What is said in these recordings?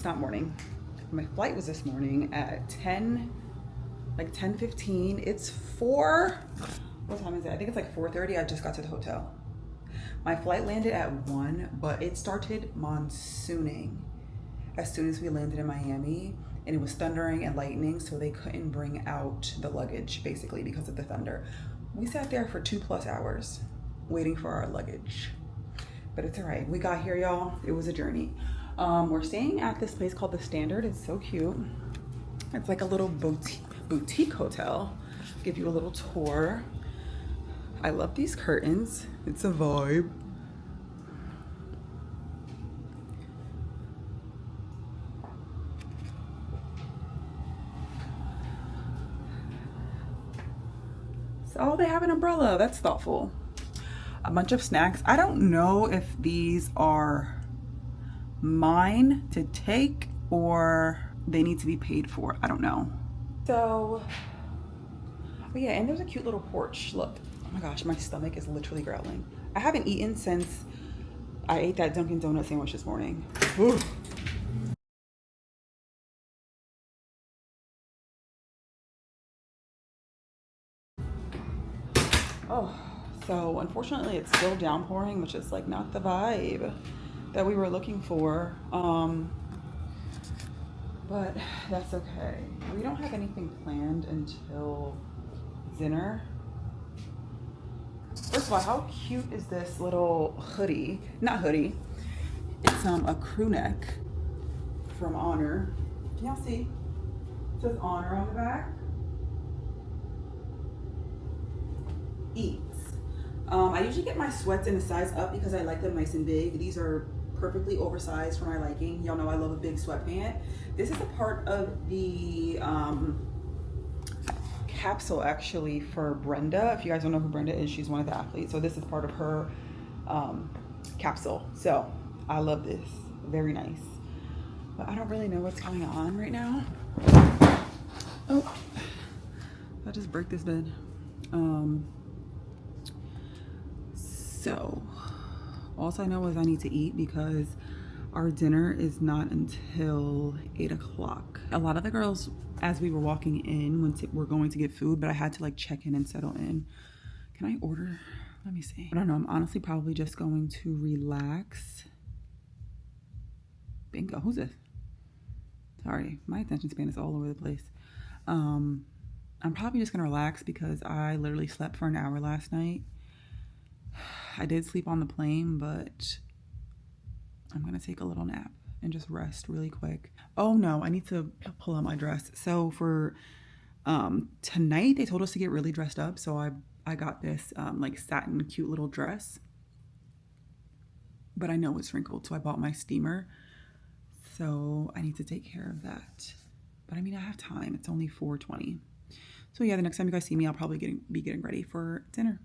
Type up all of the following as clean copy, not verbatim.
not morning. My flight was this morning at 10:15. It's 4, what time is it? I think it's like 4:30. I just got to the hotel. My flight landed at 1, but it started monsooning as soon as we landed in Miami, and it was thundering and lightning, so they couldn't bring out the luggage basically because of the thunder. We sat there for 2+ hours waiting for our luggage, but it's all right. We got here, y'all. It was a journey. We're staying at this place called The Standard. It's so cute. It's like a little boutique hotel. Give you a little tour. I love these curtains. It's a vibe. Oh, they have an umbrella. That's thoughtful. A bunch of snacks. I don't know if these are mine to take or they need to be paid for. I don't know. So, oh yeah, and there's a cute little porch. Look, oh my gosh, my stomach is literally growling. I haven't eaten since I ate that Dunkin' Donut sandwich this morning. Ooh. Oh, so unfortunately it's still downpouring, which is like not the vibe that we were looking for. But that's okay. We don't have anything planned until dinner. First of all, how cute is this little hoodie? Not hoodie. It's a crew neck from Oner. Can y'all see? It says Oner on the back. Eats. I usually get my sweats in a size up because I like them nice and big. These are perfectly oversized for my liking. Y'all know I love a big sweatpant. This is a part of the capsule actually for Brenda. If you guys don't know who Brenda is, she's one of the athletes. So this is part of her capsule. So I love this. Very nice. But I don't really know what's going on right now. Oh, I just break this bed. So all I know is I need to eat because our dinner is not until 8 o'clock. A lot of the girls, as we were walking in, were going to get food, but I had to like check in and settle in. Can I order? Let me see. I don't know. I'm honestly probably just going to relax. Bingo. Who's this? Sorry, my attention span is all over the place. I'm probably just gonna relax because I literally slept for an hour last night. I did sleep on the plane, but I'm gonna take a little nap and just rest really quick. Oh no, I need to pull out my dress. So for tonight, they told us to get really dressed up. So I got this like satin cute little dress, but I know it's wrinkled. So I bought my steamer. So I need to take care of that. But I mean, I have time. It's only 4:20. So yeah, the next time you guys see me, I'll probably be getting ready for dinner.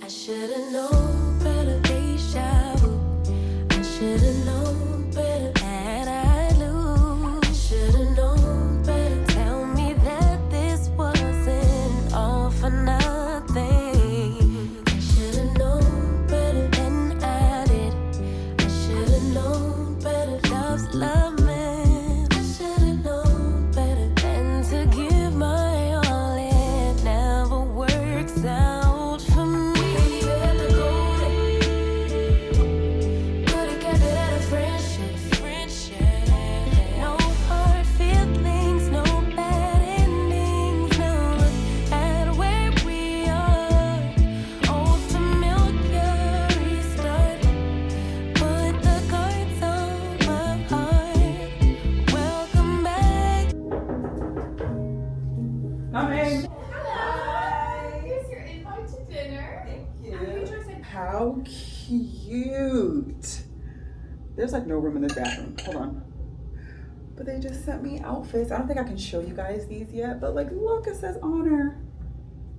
I should've known better, deja vu. I should've known better that I'd lose. I should've known better. Tell me that this wasn't all for nothing. I should've known better than I did. I should've known better. Love's love, man. I should've known better than to give my all. It never works out for me. How cute. There's like no room in this bathroom. Hold on. But they just sent me outfits. I don't think I can show you guys these yet, but like, look, it says Oner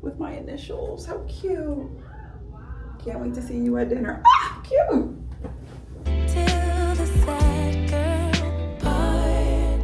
with my initials. How cute. Can't wait to see you at dinner. Ah, cute. Till the sad girl part.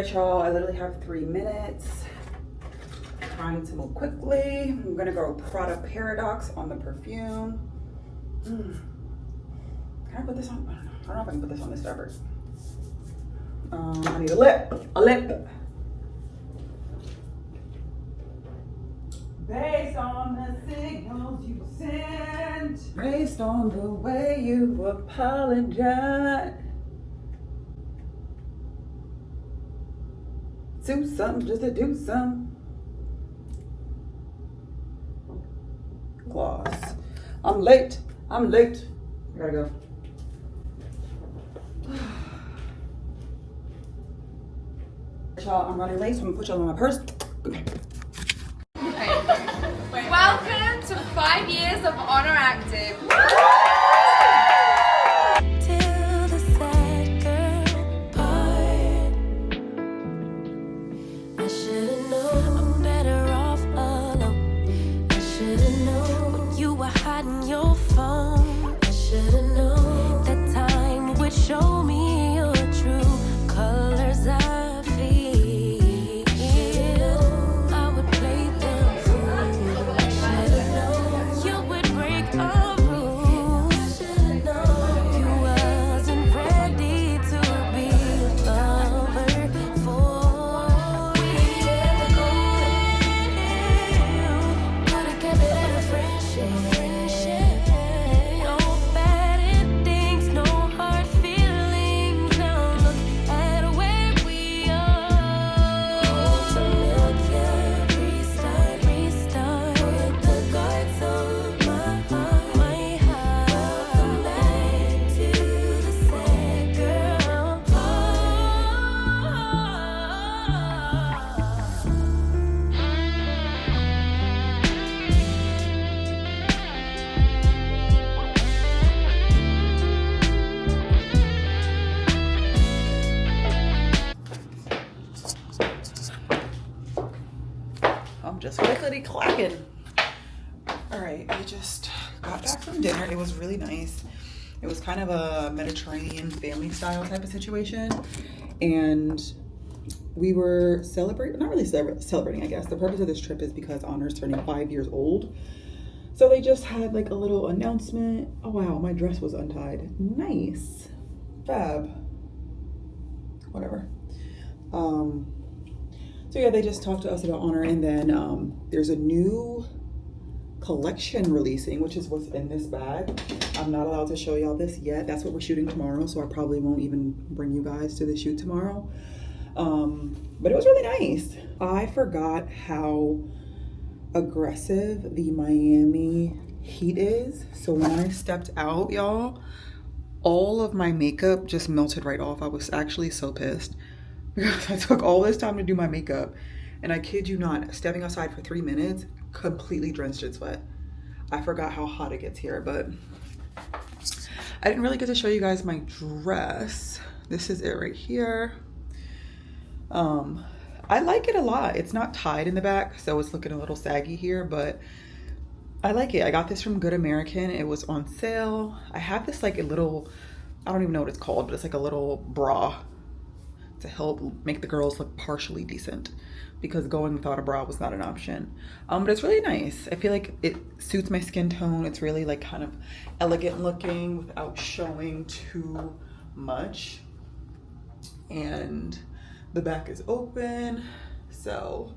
right, y'all, I literally have 3 minutes. Trying to move quickly. I'm gonna go Prada Paradox on the perfume. Can I put this on? I don't know if I can put this on this fabric. I need a lip. Based on the signals you sent, based on the way you apologize. Do something just to do something. Gloss. I'm late. I gotta go. Y'all, I'm running late, so I'm gonna put y'all in my purse. Okay. Welcome to 5 years of Oner Active. Till the sad girl part. I should've known I'm better off alone. I should've known when you were hiding your phone. I should've known that time would show me your true colors. I would play them for you. I should've known you would break our rules. I should've known you wasn't ready to be a lover for real. Could've kept it at a friendship. No bad endings, no hard feelings. Now look at where we are. Familiar, restart. Put the guards on my heart. Welcome back to the sad girl I'm just clickety clacking. All right, I just got back from dinner. It was really nice. It was kind of a Mediterranean family style type of situation. And we were celebrating, not really celebrating, I guess. The purpose of this trip is because Oner's turning 5 years old. So they just had like a little announcement. Oh wow, my dress was untied. Nice. Fab. Whatever. So yeah, they just talked to us about Oner, and then there's a new collection releasing, which is what's in this bag. I'm not allowed to show y'all this yet. That's what we're shooting tomorrow, so I probably won't even bring you guys to the shoot tomorrow. But it was really nice. I forgot how aggressive the Miami heat is. So when I stepped out, y'all, all of my makeup just melted right off. I was actually so pissed because I took all this time to do my makeup, and I kid you not, stepping outside for 3 minutes, completely drenched in sweat. I forgot how hot it gets here, but I didn't really get to show you guys my dress. This is it right here. I like it a lot. It's not tied in the back, so it's looking a little saggy here, but I like it. I got this from Good American. It was on sale. I have this like a little, I don't even know what it's called, but it's like a little bra to help make the girls look partially decent, because going without a bra was not an option. But it's really nice. I feel like it suits my skin tone. It's really like kind of elegant looking without showing too much. And the back is open, so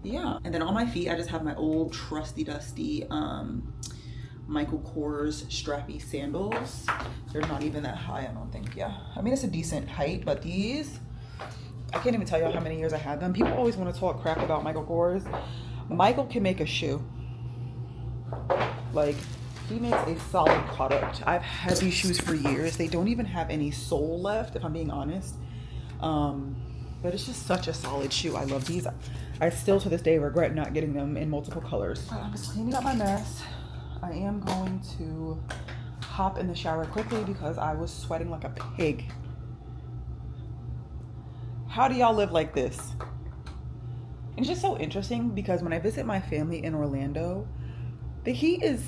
yeah. And then on my feet, I just have my old trusty dusty Michael Kors strappy sandals. They're not even that high, I don't think. Yeah, I mean, it's a decent height, but these, I can't even tell you how many years I had them. People always want to talk crap about Michael Kors. Michael can make a shoe. Like, he makes a solid product. I've had these shoes for years. They don't even have any sole left, if I'm being honest. But it's just such a solid shoe. I love these. I still to this day regret not getting them in multiple colors. I'm just cleaning up my mess. I am going to hop in the shower quickly because I was sweating like a pig. How do y'all live like this? And it's just so interesting because when I visit my family in Orlando, the heat is,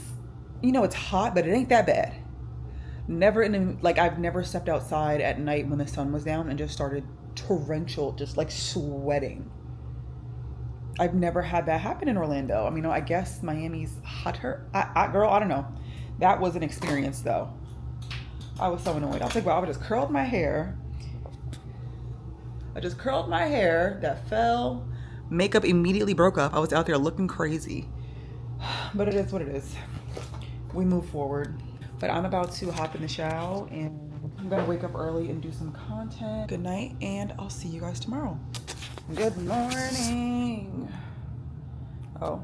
you know, it's hot, but it ain't that bad. Never in the, like, I've never stepped outside at night when the sun was down and just started torrential, just like sweating. I've never had that happen in Orlando. I mean, I guess Miami's hotter. Girl, I don't know. That was an experience though. I was so annoyed. I was like, wow, I just curled my hair. That fell. Makeup immediately broke up. I was out there looking crazy. But it is what it is. We move forward. But I'm about to hop in the shower and I'm gonna wake up early and do some content. Good night, and I'll see you guys tomorrow. Good morning. Oh,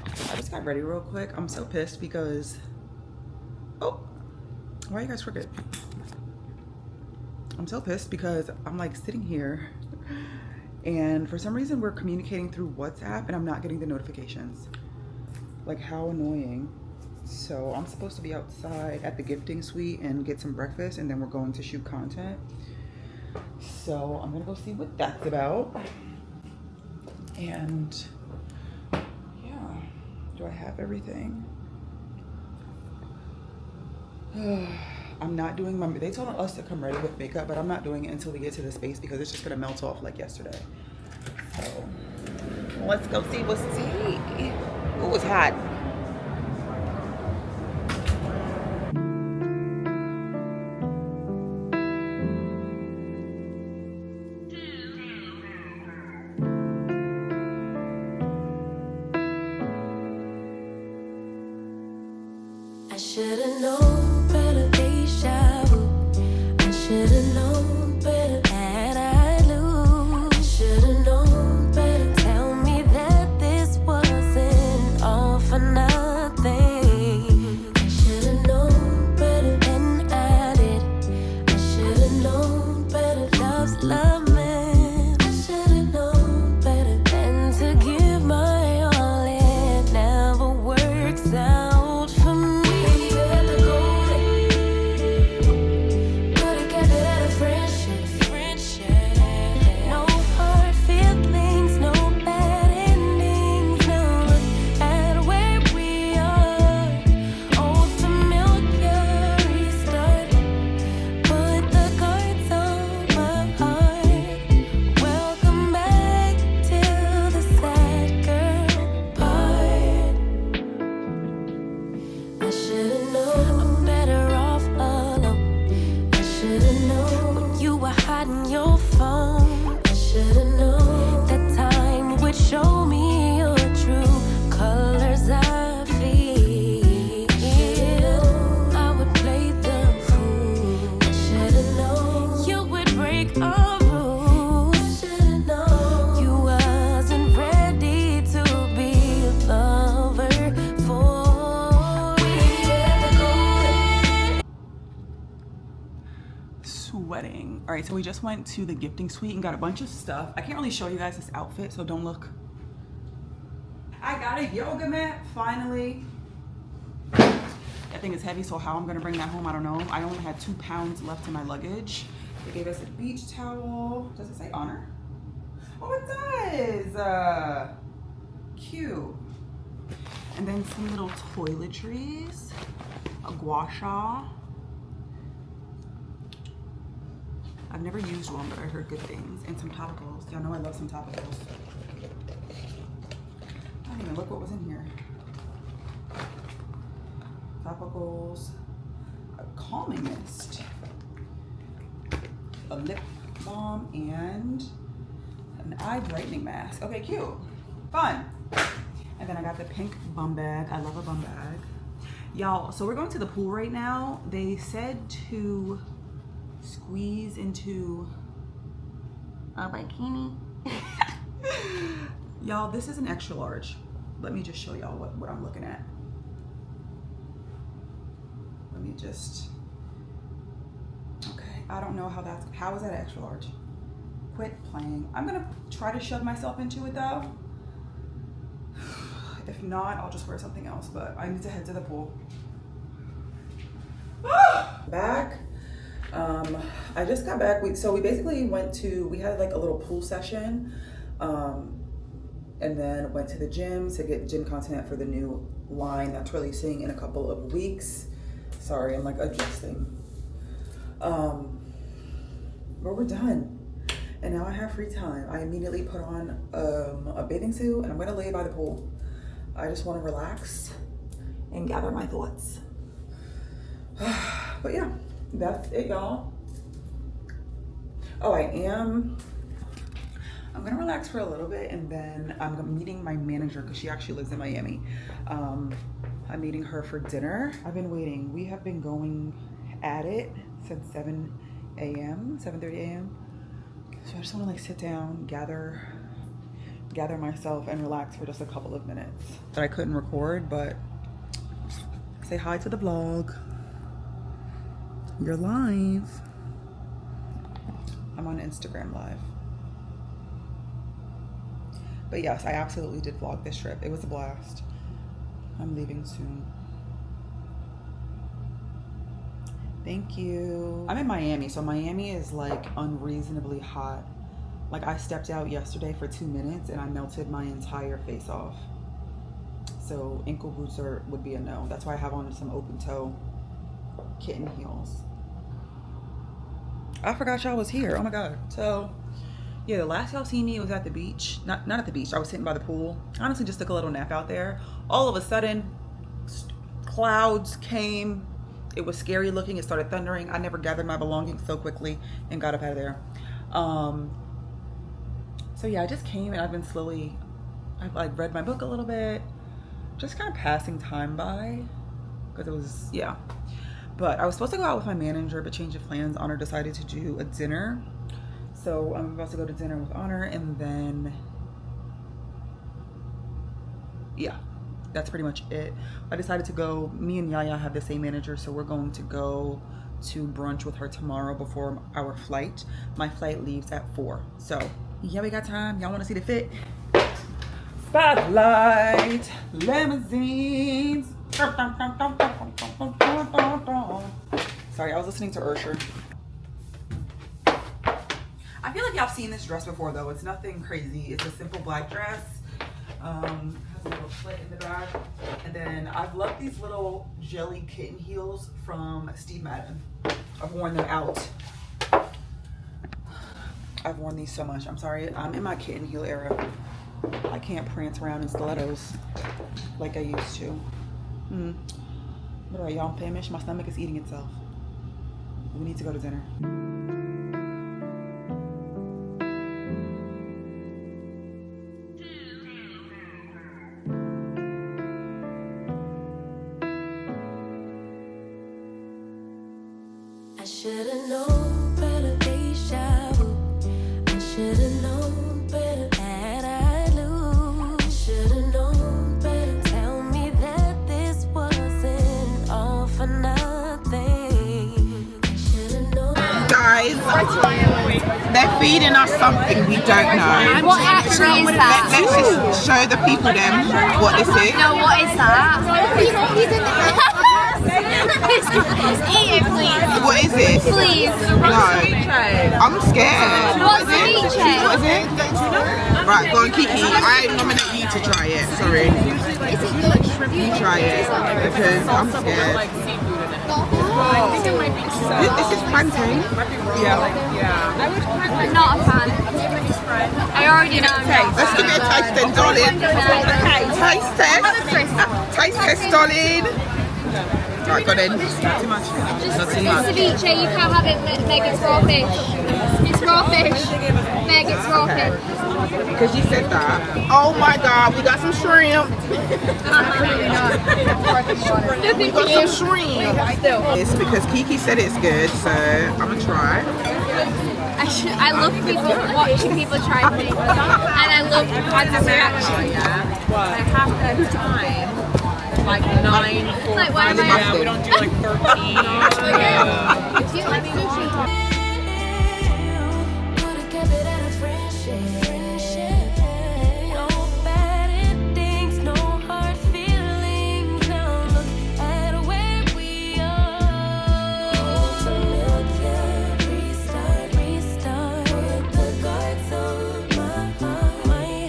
I just got ready real quick. I'm so pissed because, oh, why are you guys crooked? I'm so pissed because I'm like sitting here and for some reason we're communicating through WhatsApp and I'm not getting the notifications. Like, how annoying. So I'm supposed to be outside at the gifting suite and get some breakfast, and then we're going to shoot content. So I'm gonna go see what that's about. And yeah, do I have everything? I'm not doing they told us to come ready with makeup, but I'm not doing it until we get to the space because it's just gonna melt off like yesterday. So let's go see what's tea. Ooh, it's hot. I should've known better, deja vu. I should've known better that I'd lose. I should've known better. Tell me that this wasn't all for nothing. I should've known better than I did. I should've known better. Love's love, man. I should've known better than to give my all. It never works out for me. Show me your true colors. I feel I would play the fool. I should've known you would break our rules. I should've known you wasn't ready to be a lover for me. Sweating. All right, so we just went to the gifting suite and got a bunch of stuff. I can't really show you guys this outfit, so don't look. I got a yoga mat, finally. That thing is heavy, so how I'm gonna bring that home, I don't know. I only had 2 pounds left in my luggage. They gave us a beach towel. Does it say Oner? Oh, it does. Cute. And then some little toiletries, a gua sha. I've never used one, but I heard good things. And some topicals. Y'all know I love some topicals. I didn't even look what was in here. Topicals, a calming mist, a lip balm, and an eye brightening mask. Okay, cute, fun. And then I got the pink bum bag. I love a bum bag. Y'all, so we're going to the pool right now. They said to squeeze into a bikini. Y'all, this is an extra large. Let me just show y'all what I'm looking at. Let me just, okay, I don't know how is that extra large? Quit playing. I'm gonna try to shove myself into it though. If not, I'll just wear something else, but I need to head to the pool. Back. I just got back. We basically we had like a little pool session, and then went to the gym to get gym content for the new line that's releasing in a couple of weeks. Sorry, I'm like adjusting. But we're done. And now I have free time. I immediately put on a bathing suit and I'm gonna lay by the pool. I just want to relax and gather my thoughts. But yeah, that's it, y'all. Oh, I'm gonna relax for a little bit and then I'm meeting my manager because she actually lives in Miami. I'm meeting her for dinner. I've been waiting. We have been going at it since 7 a.m., 7:30 a.m. So I just want to like sit down, gather myself and relax for just a couple of minutes. That I couldn't record, but say hi to the vlog. You're live. I'm on Instagram live. But yes, I absolutely did vlog this trip. It was a blast. I'm leaving soon. Thank you. I'm in Miami, so Miami is like unreasonably hot. Like I stepped out yesterday for 2 minutes and I melted my entire face off. So ankle boots would be a no. That's why I have on some open toe kitten heels. I forgot y'all was here. Oh my God. So yeah, the last y'all seen me was at the beach. Not at the beach. I was sitting by the pool. Honestly, just took a little nap out there. All of a sudden, clouds came. It was scary looking. It started thundering. I never gathered my belongings so quickly and got up out of there. So yeah, I just came and I've like read my book a little bit. Just kind of passing time by. Because it was, yeah. But I was supposed to go out with my manager, but change of plans. Oner decided to do a dinner. So I'm about to go to dinner with Oner and then, yeah, that's pretty much it. I decided to go, me and Yaya have the same manager, so we're going to go to brunch with her tomorrow before our flight. My flight leaves at 4. So yeah, we got time. Y'all want to see the fit? Spotlight, limousines. Sorry, I was listening to Usher. I feel like y'all seen this dress before though. It's nothing crazy. It's a simple black dress. Has a little slit in the back. And then I've loved these little jelly kitten heels from Steve Madden. I've worn them out. I've worn these so much. I'm sorry, I'm in my kitten heel era. I can't prance around in stilettos like I used to. But alright, y'all, I'm famished. My stomach is eating itself. We need to go to dinner. I should've known better, Aisha. I should've known better that I'd lose. I should've known better. Tell me that this wasn't all for nothing. I should've known. Guys, they're feeding us something we don't know. What actually is that? Let's just show the people them what this is. No, what is that? Eat it, please. What is this? Please. No, I'm scared. What's the meat check? What is it? Right, go on, Kiki. I nominate you to try it. Sorry. You try it because I'm scared. This is plantain. I'm not a fan. I already know I'm not. Let's give it a taste then, darling. Taste test. Taste test, darling. Right, go then. Not too much. Not too much. Ceviche, you can't have it, Meg, it's raw fish. It's raw fish. Meg, it's raw fish. Because you said that. Oh my God, we got some shrimp. Absolutely not. We got some shrimp. It's because Kiki said it's good, so I'm gonna try. I love watching people try things. And I love having a reaction. I have that time. Like 9, 4, Like, why am 5, I- yeah, we don't do like 13. Do you like sushi? Would've kept it at a friendship. No bad endings, no hard feelings. Now look at where we are. Familiar, restart. Put the guards on my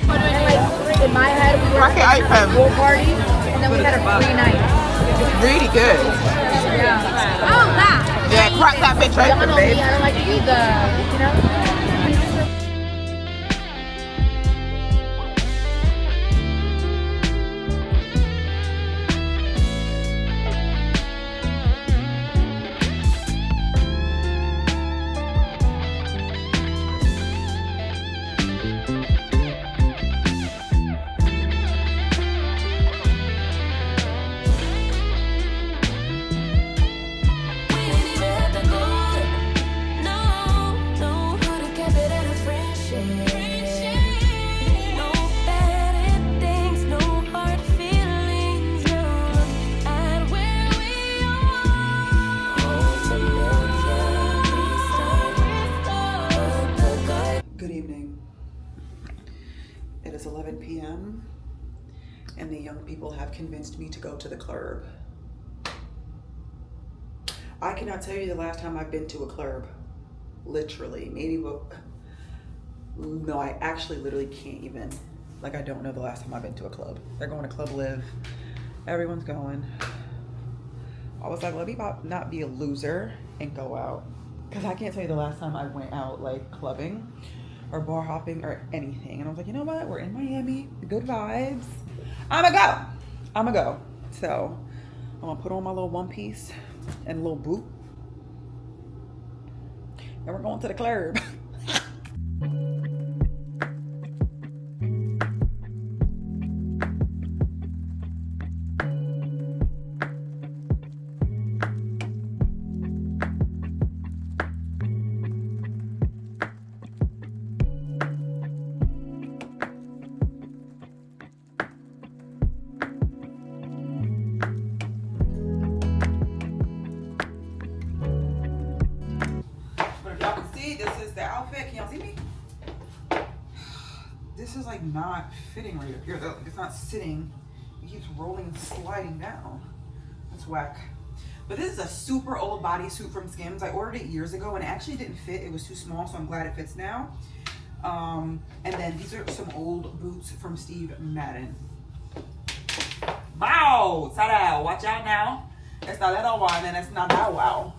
heart. In my head, we were Crack it at a open. pool party, and then we had a free night. Really good. Yeah. Oh, that. Yeah, crack that bitch open, I babe. don't like to eat the, you know? It is 11 p.m. and the young people have convinced me to go to the club. I cannot tell you the last time I've been to a club. Literally, maybe, but no, I actually literally can't even. Like, I don't know the last time I've been to a club. They're going to Club Live. Everyone's going. I was like, let me not be a loser and go out. Because I can't tell you the last time I went out, like, clubbing or bar hopping or anything. And I was like, you know what? We're in Miami. Good vibes. I'ma go. So, I'm gonna put on my little one piece and a little boot. And we're going to the club. This is the outfit. Can y'all see me? This is like not fitting right up here though. It's not sitting. It keeps rolling and sliding down. That's whack. But this is a super old bodysuit from Skims. I ordered it years ago and it actually didn't fit. It was too small, so I'm glad it fits now. And then these are some old boots from Steve Madden. Wow! Sarah, watch out now. Esta little one and it's not that wow.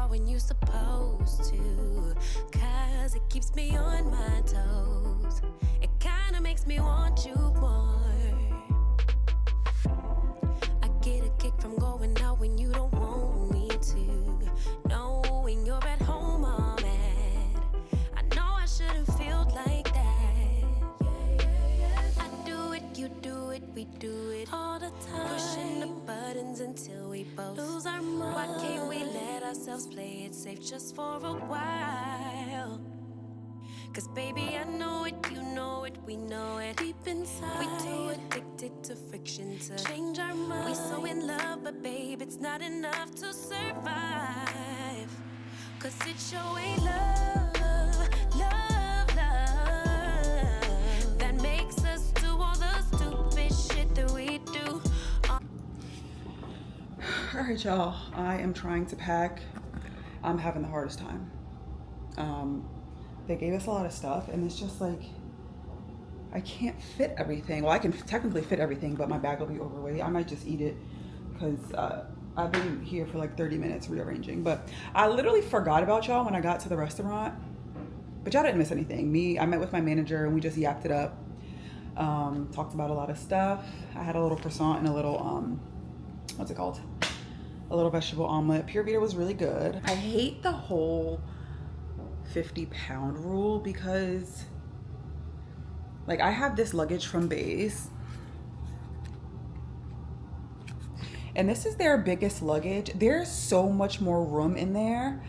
When you supposed to, cause it keeps me on my toes. It kinda makes me want you more. I get a kick from going out when you don't want me to, knowing you're at home all mad. I know I shouldn't feel like that. I do it, you do it, we do it all the time. Pushing the buttons until we both lose our mind. Why can't we let ourselves play it safe just for a while? Cause baby, I know it, you know it, we know it. Deep inside, we too addicted to friction to change our mind. We so in love, but babe, it's not enough to survive. Cause it sure ain't love, love, love that makes us do all the stupid shit that we do. All right, y'all, I am trying to pack. I'm having the hardest time. They gave us a lot of stuff and it's just like, I can't fit everything. Well, I can technically fit everything, but my bag will be overweight. I might just eat it because I've been here for like 30 minutes rearranging. But I literally forgot about y'all when I got to the restaurant. But y'all didn't miss anything. I met with my manager and we just yapped it up. Talked about a lot of stuff. I had a little croissant and a little, what's it called? A little vegetable omelet. Pure Vita was really good. I hate the whole 50-pound rule because like I have this luggage from Base and this is their biggest luggage. There's so much more room in there,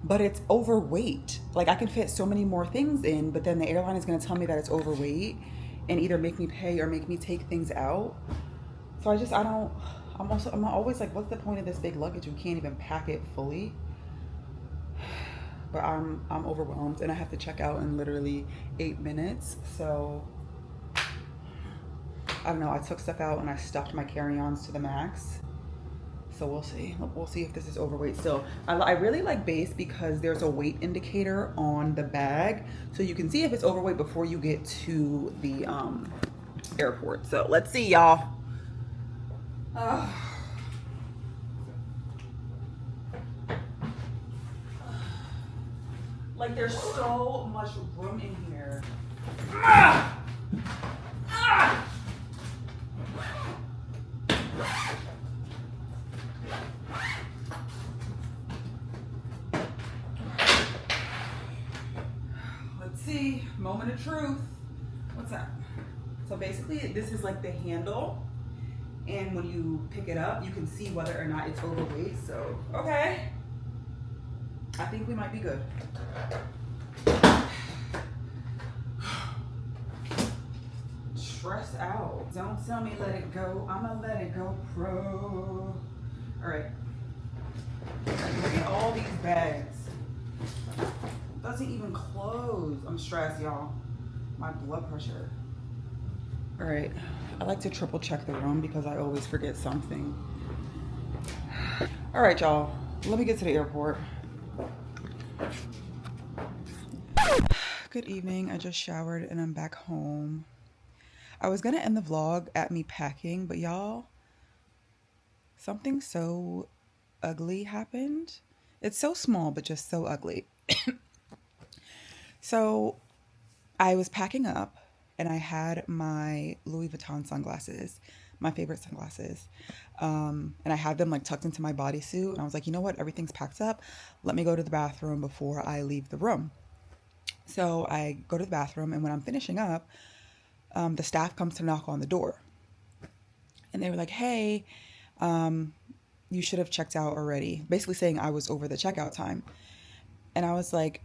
but it's overweight. Like I can fit so many more things in, but then the airline is going to tell me that it's overweight and either make me pay or make me take things out. So I'm always like, what's the point of this big luggage? We can't even pack it fully. But I'm overwhelmed and I have to check out in literally 8 minutes. So I don't know. I took stuff out and I stuffed my carry-ons to the max. So we'll see. We'll see if this is overweight still. I really like Base because there's a weight indicator on the bag, so you can see if it's overweight before you get to the airport. So let's see, y'all. Like there's so much room in here. Let's see, moment of truth. What's that? So basically this is like the handle, and when you pick it up you can see whether or not it's overweight. So okay, I think we might be good. stressed out. Don't tell me let it go. I'ma let it go pro. All right. Look at all these bags. Doesn't even close. I'm stressed, y'all. My blood pressure. All right. I like to triple check the room because I always forget something. All right, y'all. Let me get to the airport. Good evening. I just showered and I'm back home. I was gonna end the vlog at me packing, but y'all, something so ugly happened. It's so small, but just so ugly. So I was packing up and I had my Louis Vuitton sunglasses, my favorite sunglasses. And I had them like tucked into my bodysuit. And I was like, you know what? Everything's packed up. Let me go to the bathroom before I leave the room. So I go to the bathroom, and when I'm finishing up, the staff comes to knock on the door. And they were like, hey, you should have checked out already. Basically saying I was over the checkout time. And I was like,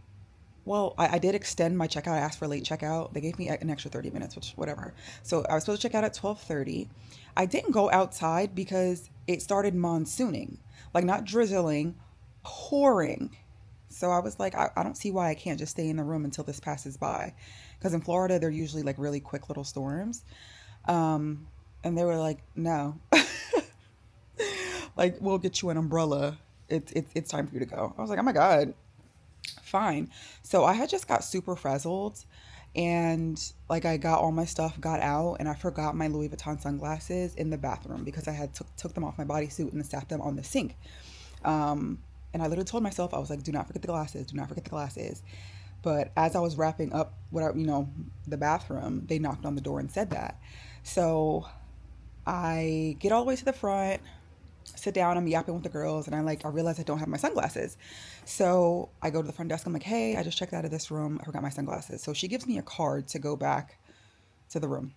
well, I did extend my checkout. I asked for late checkout. They gave me an extra 30 minutes, which whatever. So I was supposed to check out at 12:30. I didn't go outside because it started monsooning, like not drizzling, pouring. So I was like, I don't see why I can't just stay in the room until this passes by. Because in Florida, they're usually like really quick little storms. And they were like, no. Like, we'll get you an umbrella. It's time for you to go. I was like, oh my God. Fine. So I had just got super frazzled, and like I got all my stuff, got out, and I forgot my Louis Vuitton sunglasses in the bathroom because I had took them off my bodysuit and sat them on the sink. And I literally told myself, I was like, do not forget the glasses, do not forget the glasses. But as I was wrapping up the bathroom, they knocked on the door and said that. So I get all the way to the front, sit down, I'm yapping with the girls, and I realize I don't have my sunglasses. So I go to the front desk, I'm like, hey, I just checked out of this room, I forgot my sunglasses. So she gives me a card to go back to the room.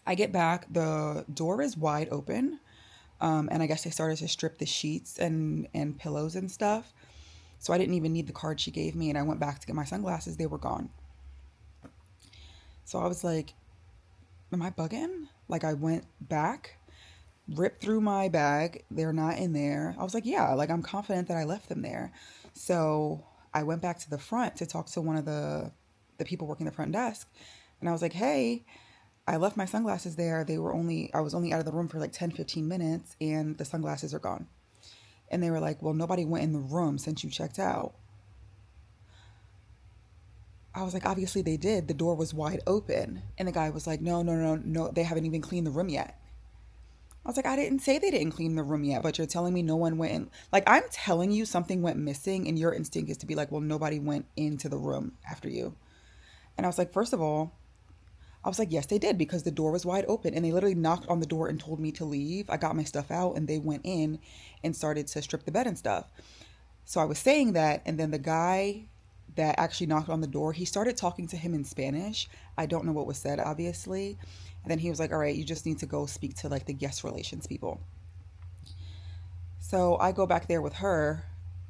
I get back, the door is wide open, and I guess they started to strip the sheets and pillows and stuff. So I didn't even need the card she gave me, and I went back to get my sunglasses, they were gone. So I was like, am I bugging? Like, I went back, ripped through my bag, they're not in there. I was like, yeah, like I'm confident that I left them there. So I went back to the front to talk to one of the people working the front desk, and I was like, hey, I left my sunglasses there. I was only out of the room for like 10-15 minutes, and the sunglasses are gone. And they were like, well, nobody went in the room since you checked out. I was like, obviously they did. The door was wide open. And the guy was like, no, they haven't even cleaned the room yet. I was like, I didn't say they didn't clean the room yet, but you're telling me no one went in. Like, I'm telling you something went missing, and your instinct is to be like, well, nobody went into the room after you. And I was like, first of all, I was like, yes, they did, because the door was wide open, and they literally knocked on the door and told me to leave. I got my stuff out, and they went in and started to strip the bed and stuff. So I was saying that, and then the guy that actually knocked on the door, he started talking to him in Spanish. I don't know what was said, obviously. And then he was like, all right, you just need to go speak to like the guest relations people. So I go back there with her,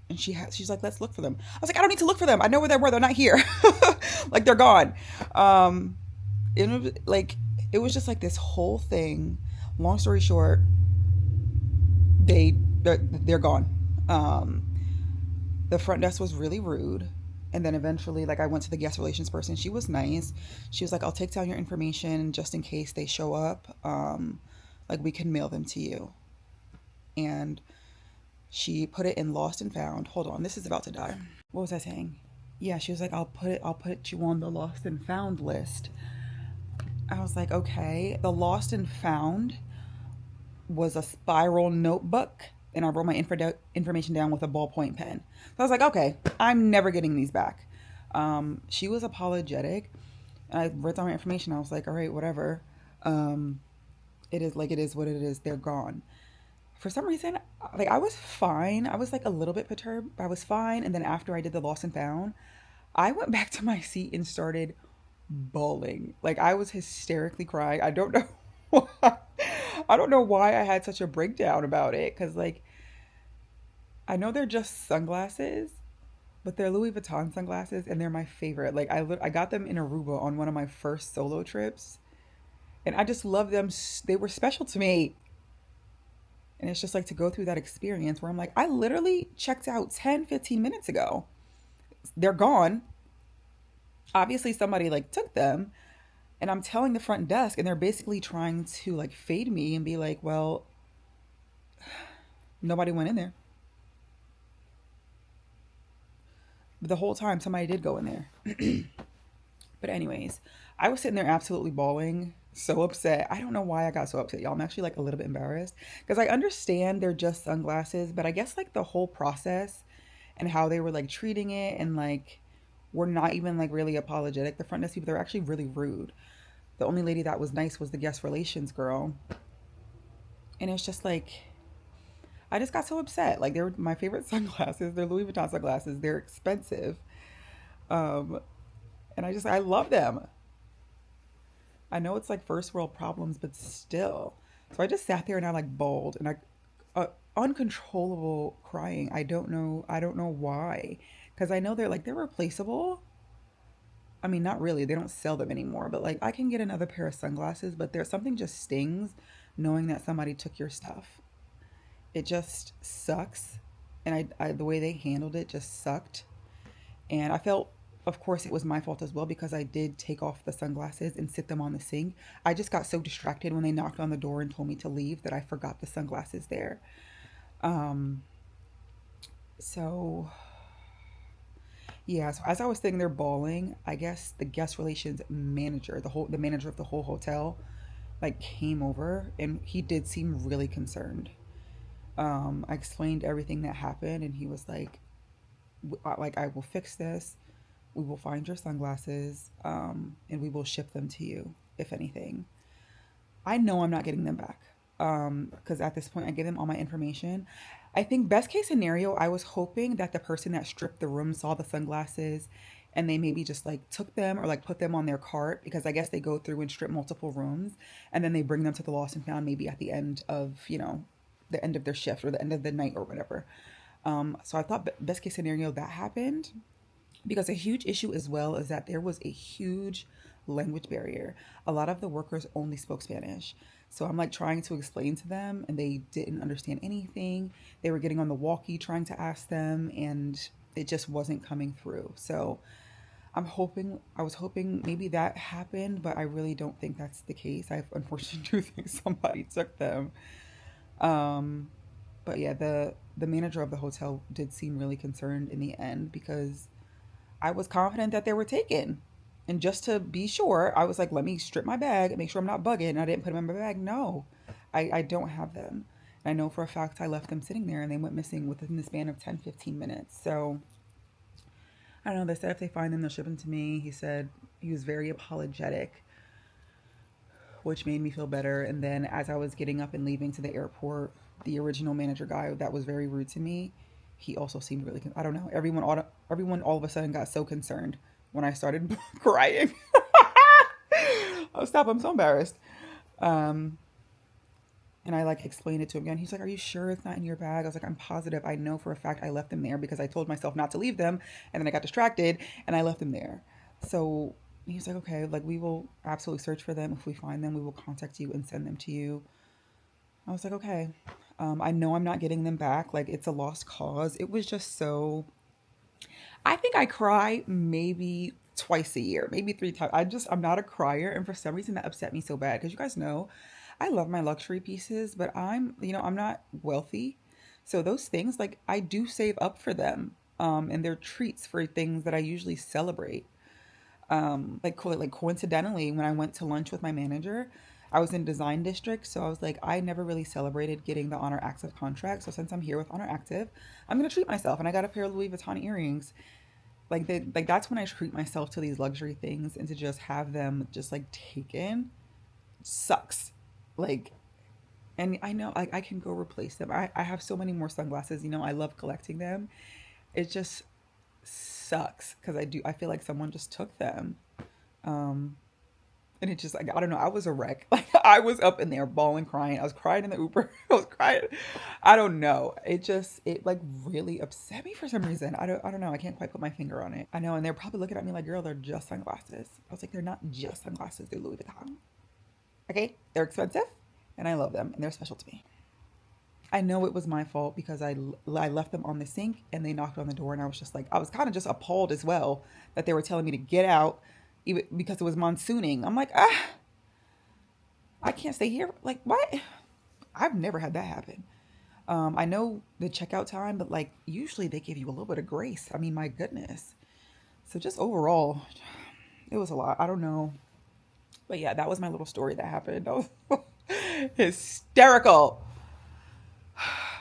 and she's like, let's look for them. I was like, I don't need to look for them. I know where they were. They're not here. Like, they're gone. It was just like this whole thing. Long story short, they're gone. The front desk was really rude. And then eventually, like, I went to the guest relations person. She was nice. She was like, I'll take down your information just in case they show up. Like, we can mail them to you. And she put it in lost and found. Hold on, this is about to die. What was I saying? Yeah, she was like, I'll put you on the lost and found list. I was like, okay. The lost and found was a spiral notebook, and I wrote my information down with a ballpoint pen. So I was like, okay, I'm never getting these back. She was apologetic. I wrote down my information. I was like, all right, whatever. It is what it is. They're gone. For some reason, like, I was fine. I was like a little bit perturbed, but I was fine. And then after I did the lost and found, I went back to my seat and started bawling. Like, I was hysterically crying. I don't know why. I don't know why I had such a breakdown about it, because, like, I know they're just sunglasses, but they're Louis Vuitton sunglasses, and they're my favorite. Like, I got them in Aruba on one of my first solo trips, And I just love them. They were special to me. And it's just like to go through that experience where I'm like, I literally checked out 10, 15 minutes ago. They're gone. Obviously somebody like took them. And I'm telling the front desk and they're basically trying to like fade me and be like, well, nobody went in there. But the whole time somebody did go in there. But anyways, I was sitting there absolutely bawling, so upset. I don't know why I got so upset, y'all. I'm actually like a little bit embarrassed because I understand they're just sunglasses, but I guess like the whole process and how they were like treating it and like were not even like really apologetic. The front desk people, they're actually really rude. The only lady that was nice was the guest relations girl. And it's just like, I just got so upset. Like, they were my favorite sunglasses. They're Louis Vuitton sunglasses. They're expensive. And I love them. I know it's like first world problems, but still. So I just sat there and I like bawled and uncontrollable crying. I don't know why. Because I know they're replaceable. I mean, not really. They don't sell them anymore. But like, I can get another pair of sunglasses. But there's something just stings knowing that somebody took your stuff. It just sucks. And the way they handled it just sucked. And I felt, of course, it was my fault as well because I did take off the sunglasses and sit them on the sink. I just got so distracted when they knocked on the door and told me to leave that I forgot the sunglasses there. So yeah, so as I was sitting there bawling, I guess the guest relations manager, the manager of the whole hotel, like came over and he did seem really concerned. I explained everything that happened and he was like, I will fix this. We will find your sunglasses, and we will ship them to you, if anything. I know I'm not getting them back, because at this point I gave them all my information. I think best case scenario, I was hoping that the person that stripped the room saw the sunglasses and they maybe just like took them or like put them on their cart, because I guess they go through and strip multiple rooms and then they bring them to the lost and found maybe at the end of, the end of their shift or the end of the night or whatever. So I thought best case scenario that happened, because a huge issue as well is that there was a huge language barrier. A lot of the workers only spoke Spanish. So I'm like trying to explain to them and they didn't understand anything. They were getting on the walkie trying to ask them and it just wasn't coming through. So I was hoping maybe that happened, but I really don't think that's the case. I unfortunately do think somebody took them. But yeah, the manager of the hotel did seem really concerned in the end because I was confident that they were taken. And just to be sure, I was like, let me strip my bag and make sure I'm not bugging. And I didn't put them in my bag. No, I don't have them. And I know for a fact I left them sitting there and they went missing within the span of 10, 15 minutes. So I don't know. They said if they find them, they'll ship them to me. He said he was very apologetic, which made me feel better. And then as I was getting up and leaving to the airport, the original manager guy that was very rude to me, he also seemed really, I don't know, everyone all of a sudden got so concerned when I started crying. Oh, stop, I'm so embarrassed. And I like explained it to him again. He's like, are you sure it's not in your bag? I was like, I'm positive. I know for a fact I left them there because I told myself not to leave them. And then I got distracted and I left them there. So he's like, okay, like we will absolutely search for them. If we find them, we will contact you and send them to you. I was like, okay. I know I'm not getting them back. Like, it's a lost cause. It was just so... I think I cry maybe twice a year, maybe 3 times. I'm not a crier. And for some reason that upset me so bad. Because you guys know, I love my luxury pieces, but I'm not wealthy. So those things, like, I do save up for them. And they're treats for things that I usually celebrate. Like coincidentally, when I went to lunch with my manager, I was in design district, so I was like, I never really celebrated getting the Oner Active contract. So since I'm here with Oner Active, I'm gonna treat myself, and I got a pair of Louis Vuitton earrings. Like that's when I treat myself to these luxury things, and to just have them just like taken sucks. Like, and I know I can go replace them. I have so many more sunglasses. I love collecting them. It just sucks because I feel like someone just took them. And it just, like, I don't know, I was a wreck. Like, I was up in there bawling, crying. I was crying in the Uber. I was crying. I don't know. It like really upset me for some reason. I don't know. I can't quite put my finger on it. I know. And they're probably looking at me like, girl, they're just sunglasses. I was like, they're not just sunglasses. They're Louis Vuitton. Okay, they're expensive and I love them and they're special to me. I know it was my fault because I left them on the sink and they knocked on the door and I was just like, I was kind of just appalled as well that they were telling me to get out even because it was monsooning. I'm like, I can't stay here. Like, what? I've never had that happen. I know the checkout time, but like usually they give you a little bit of grace. I mean, my goodness. So just overall, it was a lot. I don't know. But yeah, that was my little story that happened. That was hysterical.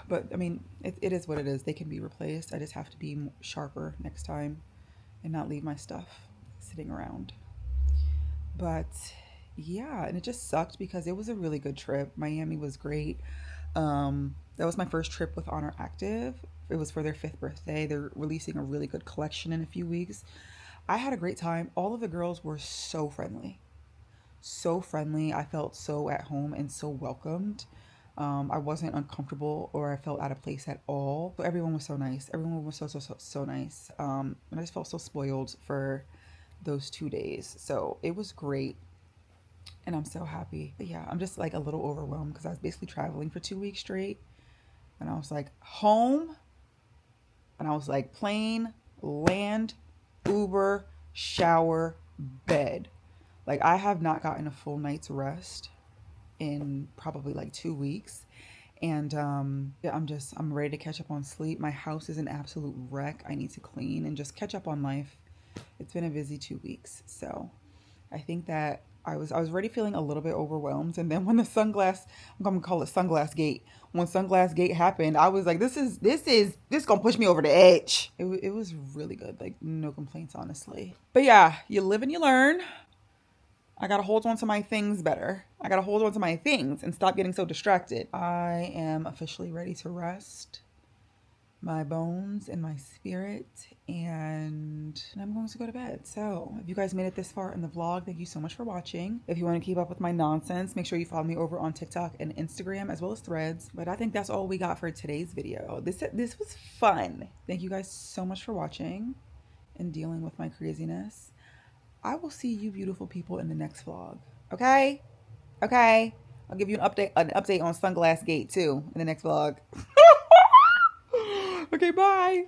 But I mean, it is what it is. They can be replaced. I just have to be sharper next time and not leave my stuff sitting around. But yeah, and it just sucked because it was a really good trip. Miami was great. That was my first trip with Oner Active. It was for their 5th birthday. They're releasing a really good collection in a few weeks. I had a great time. All of the girls were so friendly. So friendly. I felt so at home and so welcomed. I wasn't uncomfortable or I felt out of place at all. But everyone was so nice. Everyone was so nice. And I just felt so spoiled for those 2 days. So it was great. And I'm so happy. But yeah, I'm just like a little overwhelmed because I was basically traveling for 2 weeks straight. And I was like, home. And I was like, plane, land, Uber, shower, bed. Like, I have not gotten a full night's rest in probably like 2 weeks. And yeah, I'm ready to catch up on sleep. My house is an absolute wreck. I need to clean and just catch up on life. It's been a busy 2 weeks. So I think that I was already feeling a little bit overwhelmed. And then when the I'm gonna call it Sunglass Gate. When Sunglass Gate happened, I was like, this gonna push me over the edge. It was really good. Like, no complaints, honestly. But yeah, you live and you learn. I gotta hold on to my things better. I gotta hold on to my things and stop getting so distracted. I am officially ready to rest my bones and my spirit, and I'm going to go to bed. So if you guys made it this far in the vlog, thank you so much for watching. If you want to keep up with my nonsense, make sure you follow me over on TikTok and Instagram as well as Threads. But I think that's all we got for today's video. This was fun. Thank you guys so much for watching and dealing with my craziness. I will see you beautiful people in the next vlog. Okay? Okay. I'll give you an update on Sunglass Gate too in the next vlog. Okay, bye.